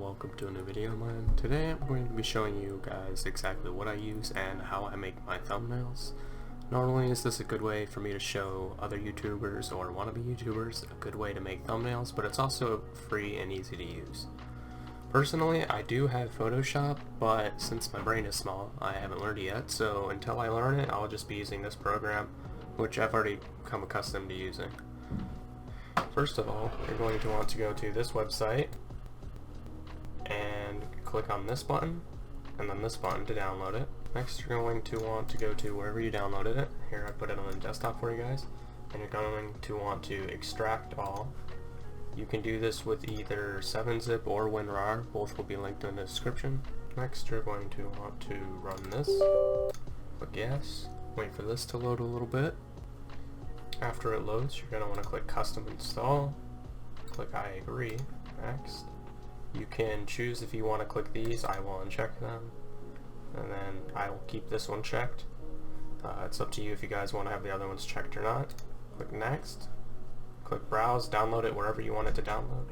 welcome to a new video of mine. Today I'm going to be showing you guys exactly what I use and how I make my thumbnails. Not only is this a good way for me to show other YouTubers or wannabe YouTubers a good way to make thumbnails, but it's also free and easy to use. Personally, I do have Photoshop, but since my brain is small, I haven't learned it yet, so until I learn it, I'll just be using this program, which I've already become accustomed to using. First of all, you're going to want to go to this website and click on this button and then this button to download it. Next, you're going to want to go to wherever you downloaded it. Here I put it on the desktop for you guys, and you're going to want to extract all. You can do this with either 7-zip or WinRAR. Both will be linked in the description. Next, you're going to want to run this. Click yes. Wait for this to load a little bit. After it loads, you're going to want to click Custom Install. Click I agree. Next. You can choose if you want to click these. I will uncheck them. And then I will keep this one checked. It's up to you if you guys want to have the other ones checked or not. Click Next. Click Browse. Download it wherever you want it to download.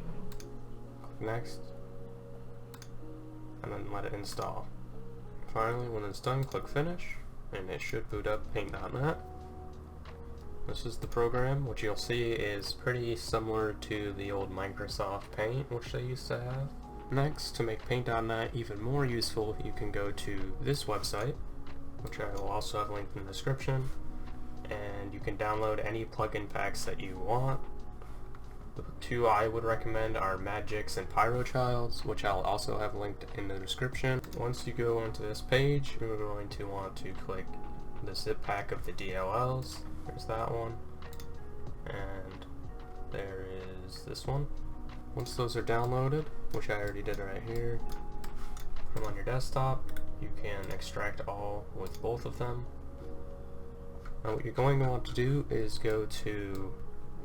Click Next. And then let it install. Finally, when it's done, click Finish. And it should boot up PaintDotNet. This is the program, which you'll see is pretty similar to the old Microsoft Paint, which they used to have. Next, to make PaintDotNet even more useful, you can go to this website, which I will also have linked in the description, and you can download any plugin packs that you want. The two I would recommend are Magix and Pyrochilds, which I'll also have linked in the description. Once you go onto this page, you're going to want to click the zip pack of the DLLs. There's that one, and there is this one. Once those are downloaded, which I already did right here, put them on your desktop. You can extract all with both of them. Now what you're going to want to do is go to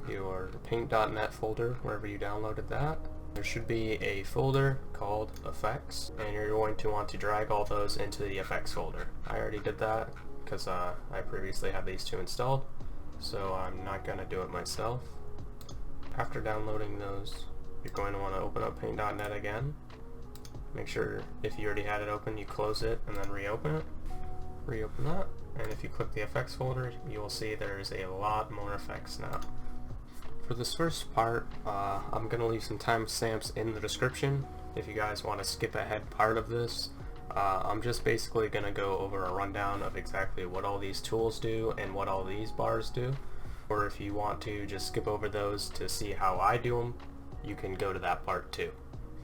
your PaintDotNet folder, wherever you downloaded that. There should be a folder called Effects, and you're going to want to drag all those into the Effects folder. I already did that because I previously had these two installed, so I'm not going to do it myself. After downloading those, you're going to want to open up PaintDotNet again. Make sure if you already had it open, you close it and then reopen it. Reopen that, and if you click the effects folder, you will see there's a lot more effects now. For this first part, I'm going to leave some timestamps in the description if you guys want to skip ahead part of this. I'm just basically going to go over a rundown of exactly what all these tools do and what all these bars do. Or if you want to just skip over those to see how I do them, you can go to that part too.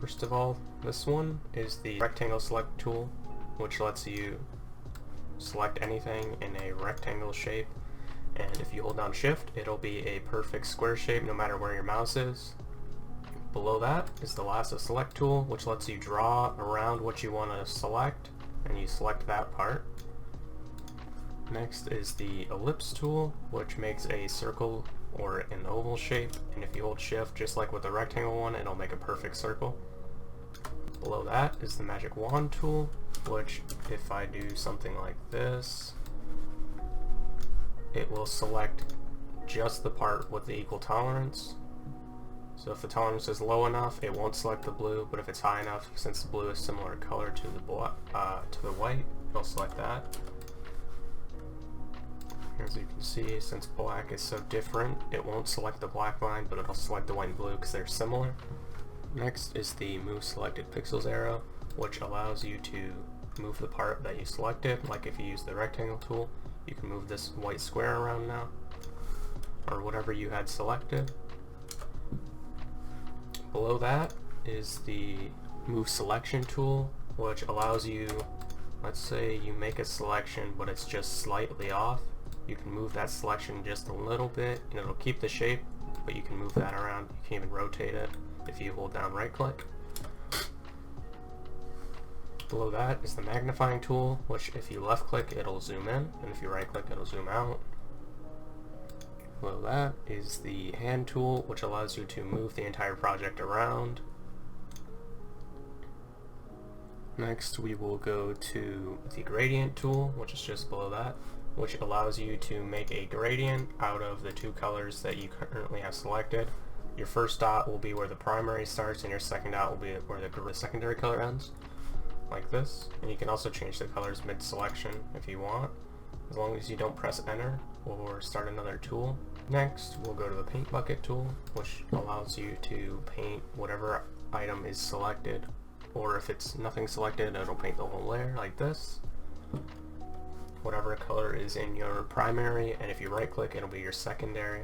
First of all, this one is the rectangle select tool, which lets you select anything in a rectangle shape. And if you hold down shift, it'll be a perfect square shape no matter where your mouse is. Below that is the lasso select tool, which lets you draw around what you want to select, and you select that part. Next is the ellipse tool, which makes a circle or an oval shape, and if you hold shift, just like with the rectangle one, it'll make a perfect circle. Below that is the magic wand tool, which if I do something like this, it will select just the part with the equal tolerance. So if the tolerance is low enough, it won't select the blue, but if it's high enough, since the blue is similar color to the white, it'll select that. As you can see, since black is so different, it won't select the black line, but it'll select the white and blue because they're similar. Next is the Move Selected Pixels arrow, which allows you to move the part that you selected. Like if you use the rectangle tool, you can move this white square around now, or whatever you had selected. Below that is the Move Selection tool, which allows you, let's say you make a selection but it's just slightly off. You can move that selection just a little bit and it'll keep the shape, but you can move that around. You can even rotate it if you hold down right click. Below that is the magnifying tool, which if you left click it'll zoom in, and if you right click it'll zoom out. Below that is the hand tool, which allows you to move the entire project around. Next we will go to the gradient tool, which is just below that, which allows you to make a gradient out of the two colors that you currently have selected. Your first dot will be where the primary starts, and your second dot will be where the secondary color ends, like this. And you can also change the colors mid-selection if you want, as long as you don't press enter or start another tool. Next, we'll go to the paint bucket tool, which allows you to paint whatever item is selected, or if it's nothing selected, it'll paint the whole layer like this. Whatever color is in your primary, and if you right click, it'll be your secondary.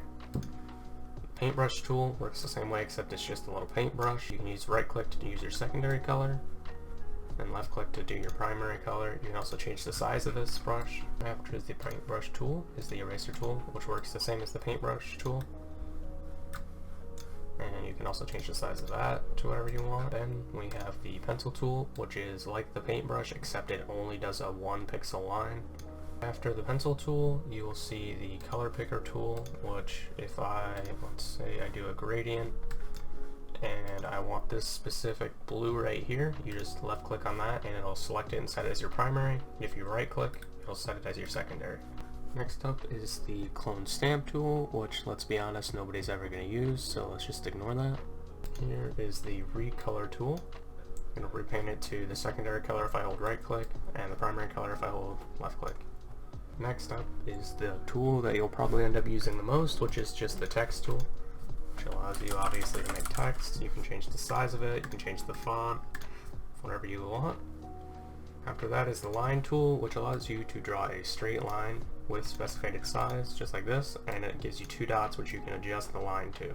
Paintbrush tool works the same way, except it's just a little paintbrush. You can use right click to use your secondary color, and left click to do your primary color. You can also change the size of this brush. After the paintbrush tool is the eraser tool, which works the same as the paintbrush tool. And you can also change the size of that to whatever you want. Then we have the pencil tool, which is like the paintbrush, except it only does a 1 pixel line. After the pencil tool, you will see the color picker tool, which if let's say I do a gradient, and I want this specific blue right here, you just left click on that and it'll select it and set it as your primary. If you right click, it'll set it as your secondary. Next up is the clone stamp tool, which, let's be honest, nobody's ever going to use, so let's just ignore that. Here is the recolor tool. It'll repaint it to the secondary color if I hold right click, and the primary color if I hold left click. Next up is the tool that you'll probably end up using the most, which is just the text tool, which allows you obviously to make text. You can change the size of it, you can change the font, whatever you want. After that is the line tool, which allows you to draw a straight line with specified size, just like this, and it gives you 2 dots which you can adjust the line to.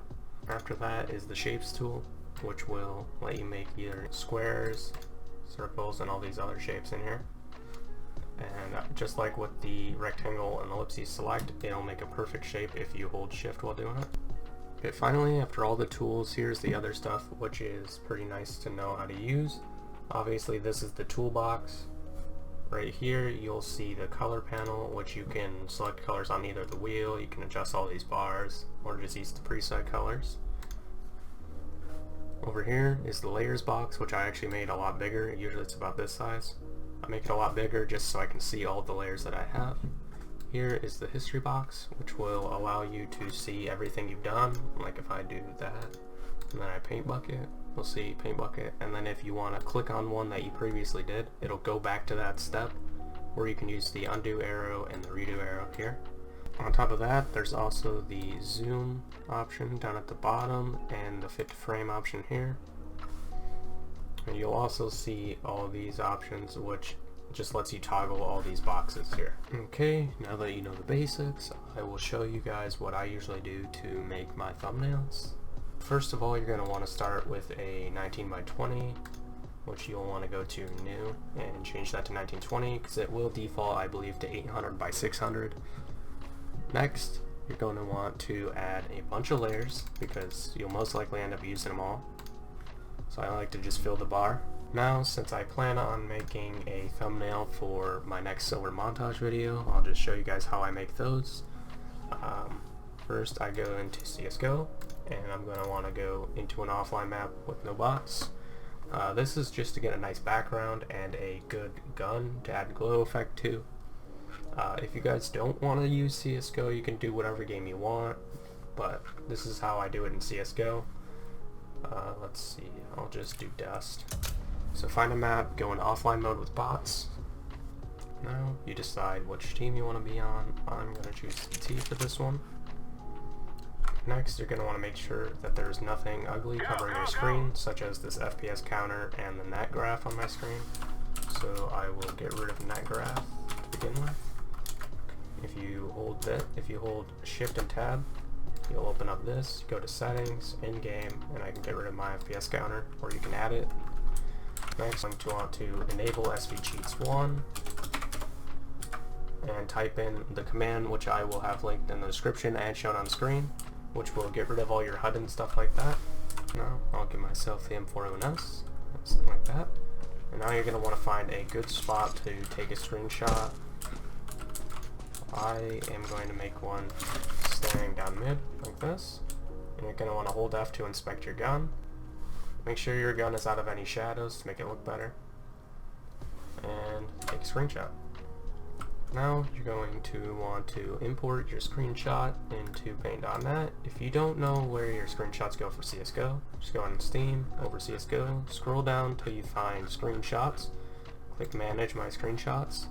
After that is the shapes tool, which will let you make either squares, circles, and all these other shapes in here. And just like with the rectangle and ellipses select, it'll make a perfect shape if you hold shift while doing it. Okay, finally, after all the tools, here's the other stuff, which is pretty nice to know how to use. Obviously, this is the toolbox. Right here, you'll see the color panel, which you can select colors on either the wheel, you can adjust all these bars, or just use the preset colors. Over here is the layers box, which I actually made a lot bigger. Usually it's about this size. I make it a lot bigger just so I can see all the layers that I have. Here is the history box, which will allow you to see everything you've done. Like if I do that, and then I paint bucket, we'll see paint bucket, and then if you want to click on one that you previously did, it'll go back to that step, or you can use the undo arrow and the redo arrow here. On top of that, there's also the zoom option down at the bottom and the fit to frame option here. And you'll also see all these options, which just lets you toggle all these boxes here. Okay, now that you know the basics, I will show you guys what I usually do to make my thumbnails. First of all, you're going to want to start with a 19 by 20, which you'll want to go to new and change that to 1920, because it will default, I believe, to 800 by 600. Next, you're going to want to add a bunch of layers, because you'll most likely end up using them all. So I like to just fill the bar. Now, since I plan on making a thumbnail for my next silver montage video, I'll just show you guys how I make those. First, I go into CSGO, and I'm going to want to go into an offline map with no bots. This is just to get a nice background and a good gun to add glow effect to. If you guys don't want to use CSGO, you can do whatever game you want, but this is how I do it in CSGO. Let's see, I'll just do Dust. So find a map, go into offline mode with bots. Now you decide which team you want to be on. I'm going to choose T for this one. Next, you're going to want to make sure that there's nothing ugly covering your screen, such as this FPS counter and the net graph on my screen. So I will get rid of net graph to begin with. If you hold Shift and Tab, you'll open up this, go to settings, in-game, and I can get rid of my FPS counter, or you can add it. Next, I'm going to want to enable SV Cheats 1, and type in the command, which I will have linked in the description and shown on screen, which will get rid of all your HUD and stuff like that. Now, I'll give myself the M401S, something like that. And now you're going to want to find a good spot to take a screenshot. I am going to make one staring down mid, like this. And you're going to want to hold F to inspect your gun. Make sure your gun is out of any shadows to make it look better. And take a screenshot. Now you're going to want to import your screenshot into PaintDotNet. If you don't know where your screenshots go for CSGO, just go on Steam, over CSGO, scroll down till you find screenshots, click Manage My Screenshots,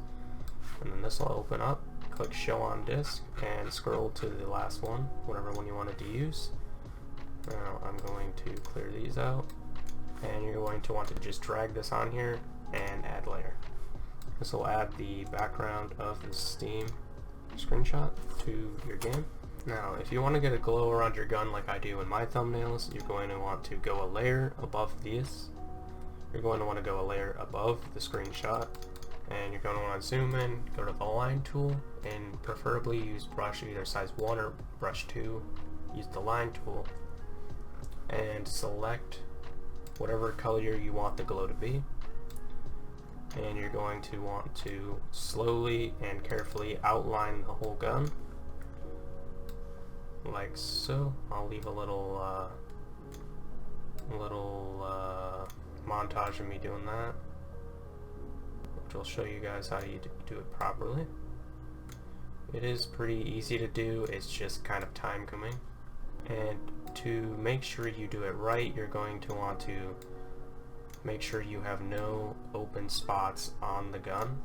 and then this will open up. Click Show on Disk and scroll to the last one, whatever one you wanted to use. Now I'm going to clear these out, and you're going to want to just drag this on here and add layer. This will add the background of the Steam screenshot to your game. Now, if you want to get a glow around your gun like I do in my thumbnails, you're going to want to go a layer above this. You're going to want to go a layer above the screenshot, and you're going to want to zoom in, go to the line tool, and preferably use brush either size 1 or brush 2. Use the line tool, and select whatever color you want the glow to be. And you're going to want to slowly and carefully outline the whole gun, like so. I'll leave a little montage of me doing that, which will show you guys how you do it properly. It is pretty easy to do, it's just kind of time consuming. And to make sure you do it right, you're going to want to make sure you have no open spots on the gun.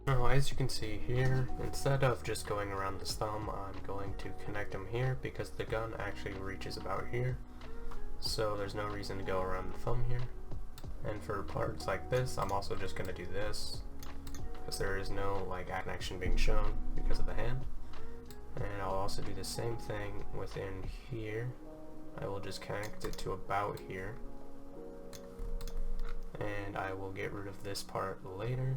Now, as you can see here, instead of just going around this thumb, I'm going to connect them here because the gun actually reaches about here. So there's no reason to go around the thumb here. And for parts like this, I'm also just going to do this because there is no connection being shown because of the hand. And I'll also do the same thing within here. I will just connect it to about here. And I will get rid of this part later.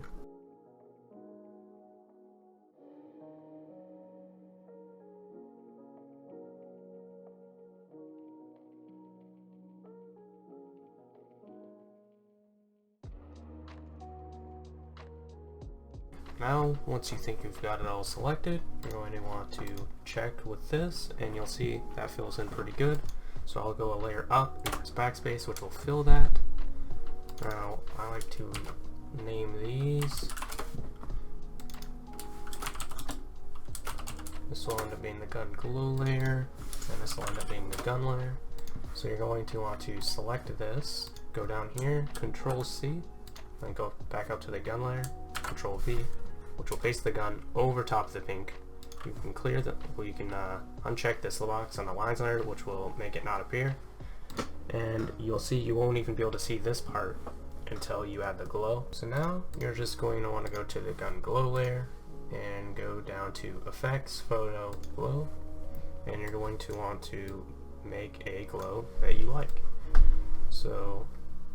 Now, once you think you've got it all selected, you're going to want to check with this, and you'll see that fills in pretty good. So I'll go a layer up and press backspace, which will fill that. Now, I like to name these. This will end up being the gun glow layer, and this will end up being the gun layer. So you're going to want to select this, go down here, Control C, then go back up to the gun layer, Control V, which will paste the gun over top of the pink. You can clear the, you can uncheck this little box on the lines layer, which will make it not appear. And you'll see you won't even be able to see this part until you add the glow. So now you're just going to want to go to the gun glow layer and go down to Effects, Photo, Glow, and you're going to want to make a glow that you like. So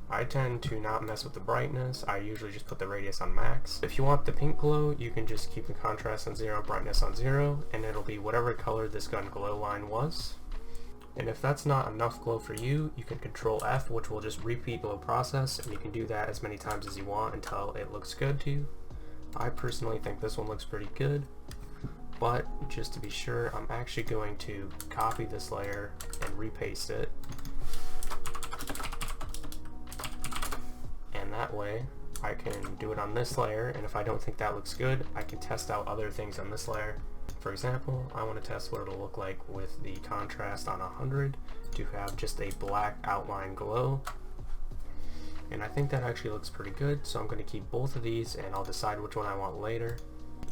I tend to not mess with the brightness. I usually just put the radius on max. If you want the pink glow, you can just keep the contrast on 0, brightness on 0, and it'll be whatever color this gun glow line was. And if that's not enough glow for you, you can Control F, which will just repeat glow process, and you can do that as many times as you want until it looks good to you. I personally think this one looks pretty good, but just to be sure, I'm actually going to copy this layer and repaste it. And that way I can do it on this layer, and if I don't think that looks good, I can test out other things on this layer. For example, I want to test what it'll look like with the contrast on 100 to have just a black outline glow. And I think that actually looks pretty good, so I'm going to keep both of these and I'll decide which one I want later.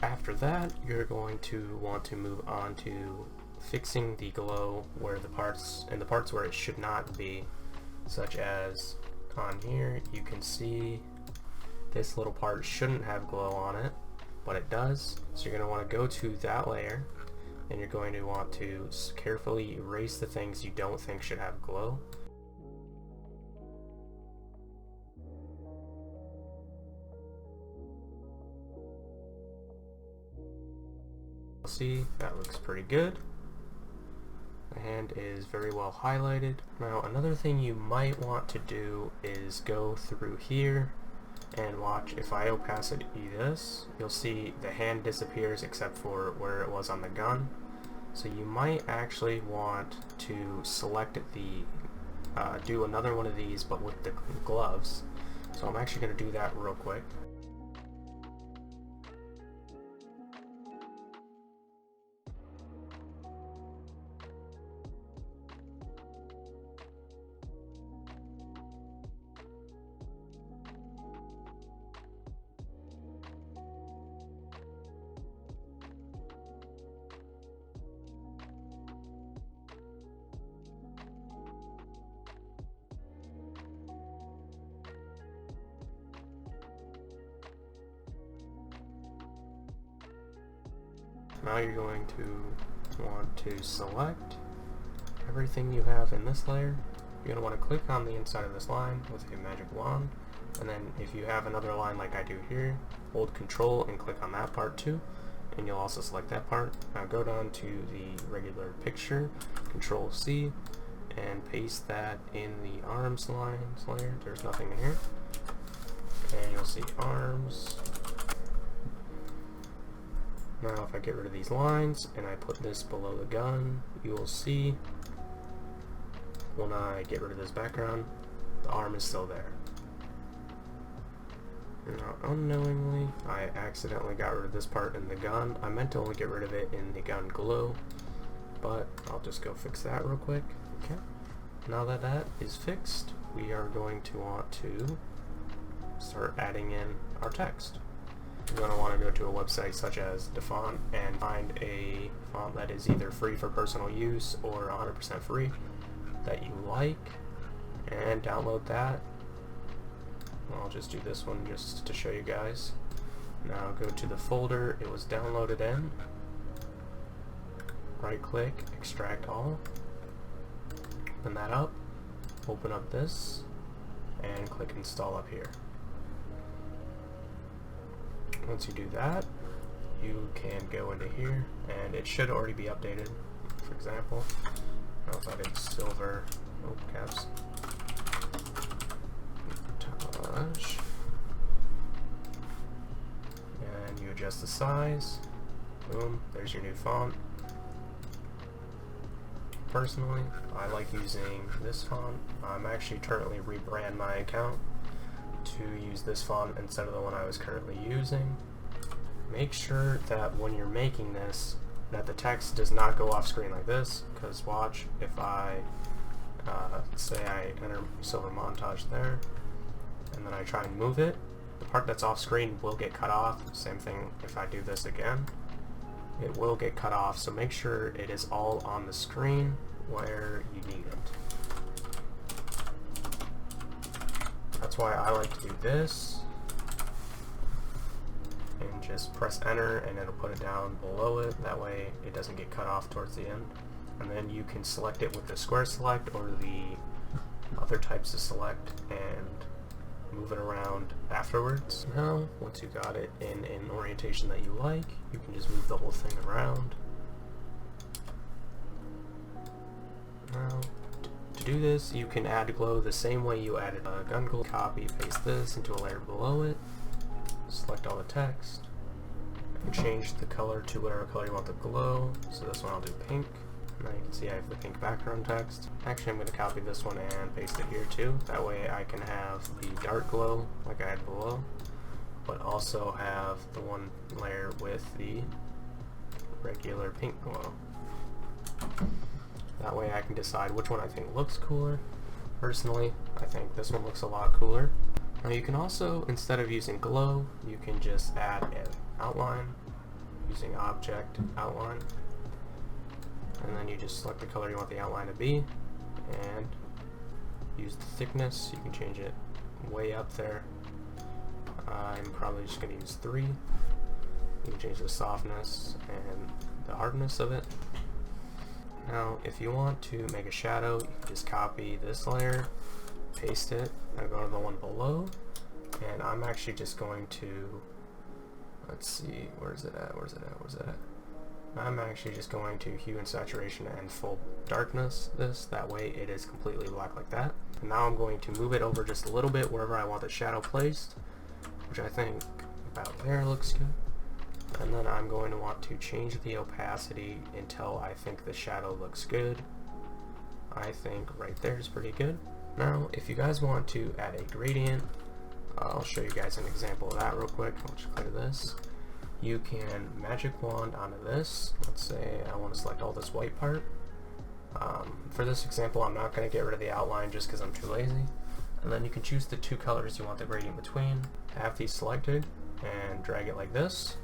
After that, you're going to want to move on to fixing the glow where the parts where it should not be, such as on here you can see this little part shouldn't have glow on it, but it does. So you're going to want to go to that layer and you're going to want to carefully erase the things you don't think should have glow. See, that looks pretty good. The hand is very well highlighted. Now another thing you might want to do is go through here and watch. If I opacity this, you'll see the hand disappears except for where it was on the gun. So you might actually want to select the do another one of these but with the gloves. So I'm actually going to do that real quick. Now you're going to want to select everything you have in this layer. You're going to want to click on the inside of this line with a magic wand, and then if you have another line like I do here, hold Control and click on that part too, and you'll also select that part. Now go down to the regular picture, Control C, and paste that in the arms lines layer. There's nothing in here, and you'll see arms. Now if I get rid of these lines and I put this below the gun, you will see when I get rid of this background, the arm is still there. Now unknowingly, I accidentally got rid of this part in the gun. I meant to only get rid of it in the gun glow, but I'll just go fix that real quick. Okay. Now that that is fixed, we are going to want to start adding in our text. You're going to want to go to a website such as DaFont and find a font that is either free for personal use or 100% free that you like, and download that. I'll just do this one just to show you guys. Now go to the folder it was downloaded in, right click, extract all, open that up, open up this, and click install up here. Once you do that, you can go into here, and it should already be updated. For example, if I did silver, caps, touch, and you adjust the size, boom, there's your new font. Personally, I like using this font. I'm actually currently rebrand my account to use this font instead of the one I was currently using. Make sure that when you're making this, that the text does not go off screen like this, because watch, if I say I enter silver montage there, and then I try and move it, the part that's off screen will get cut off. Same thing if I do this again, it will get cut off, so make sure it is all on the screen where you need it. That's why I like to do this, and just press enter and it'll put it down below it, that way it doesn't get cut off towards the end. And then you can select it with the square select or the other types of select and move it around afterwards. Now once you got it in an orientation that you like, you can just move the whole thing around. Now to do this, you can add glow the same way you added a gun glow. Copy, paste this into a layer below it, select all the text, and change the color to whatever color you want the glow. So this one I'll do pink. Now you can see I have the pink background text. Actually, I'm going to copy this one and paste it here too. That way I can have the dark glow like I had below, but also have the one layer with the regular pink glow. That way I can decide which one I think looks cooler. Personally, I think this one looks a lot cooler. Now you can also, instead of using glow, you can just add an outline using object outline, and then you just select the color you want the outline to be and use the thickness. You can change it way up there. I'm probably just going to use 3. You can change the softness and the hardness of it. Now if you want to make a shadow, you can just copy this layer, paste it, and go to the one below, and I'm actually just going to, let's see, where's it at? I'm actually just going to hue and saturation and full darkness this, that way it is completely black like that. And now I'm going to move it over just a little bit wherever I want the shadow placed, which I think about there looks good. And then I'm going to want to change the opacity until I think the shadow looks good. I think right there is pretty good. Now, if you guys want to add a gradient, I'll show you guys an example of that real quick. I'll just clear this. You can magic wand onto this. Let's say I want to select all this white part. For this example, I'm not going to get rid of the outline just because I'm too lazy. And then you can choose the two colors you want the gradient between, have these selected, and drag it like this.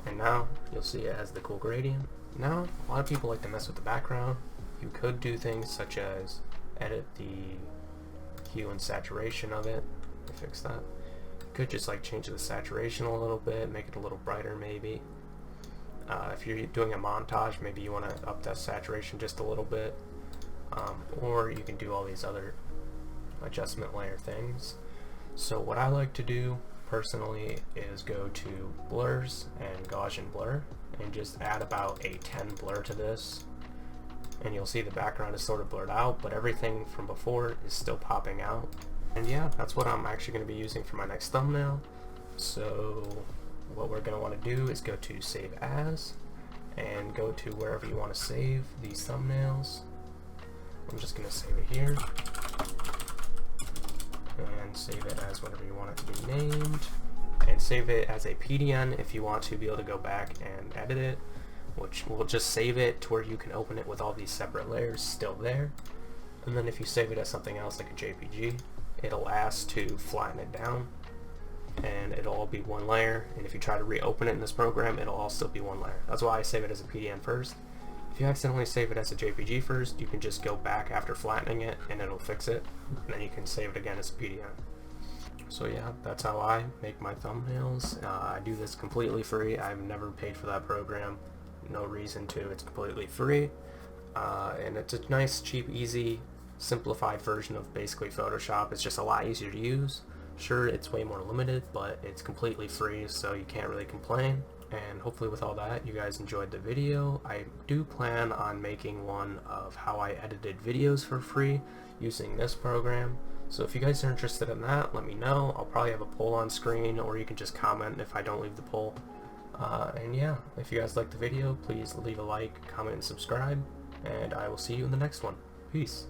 And now you'll see it has the cool gradient. Now, a lot of people like to mess with the background. You could do things such as edit the hue and saturation of it. Let me fix that. You could just like change the saturation a little bit, make it a little brighter maybe. If you're doing a montage, maybe you want to up that saturation just a little bit. Or you can do all these other adjustment layer things. So what I like to do personally is go to blurs and Gaussian blur and just add about a 10 blur to this, and you'll see the background is sort of blurred out, but everything from before is still popping out. And yeah, that's what I'm actually going to be using for my next thumbnail. So what we're going to want to do is go to save as and go to wherever you want to save these thumbnails. I'm just going to save it here and save it as whatever you want it to be named, and save it as a PDN if you want to be able to go back and edit it, which will just save it to where you can open it with all these separate layers still there. And then if you save it as something else like a JPG, it'll ask to flatten it down and it'll all be one layer, and if you try to reopen it in this program, it'll all still be one layer. That's why I save it as a PDN first. If you accidentally save it as a JPG first, you can just go back after flattening it and it'll fix it, and then you can save it again as a PDN. So yeah, that's how I make my thumbnails. I do this completely free. I've never paid for that program. No reason to. It's completely free. And it's a nice, cheap, easy, simplified version of basically Photoshop. It's just a lot easier to use. Sure, it's way more limited, but it's completely free, so you can't really complain. And hopefully with all that, you guys enjoyed the video. I do plan on making one of how I edited videos for free using this program. So if you guys are interested in that, let me know. I'll probably have a poll on screen, or you can just comment if I don't leave the poll. And yeah, if you guys liked the video, please leave a like, comment, and subscribe. And I will see you in the next one. Peace.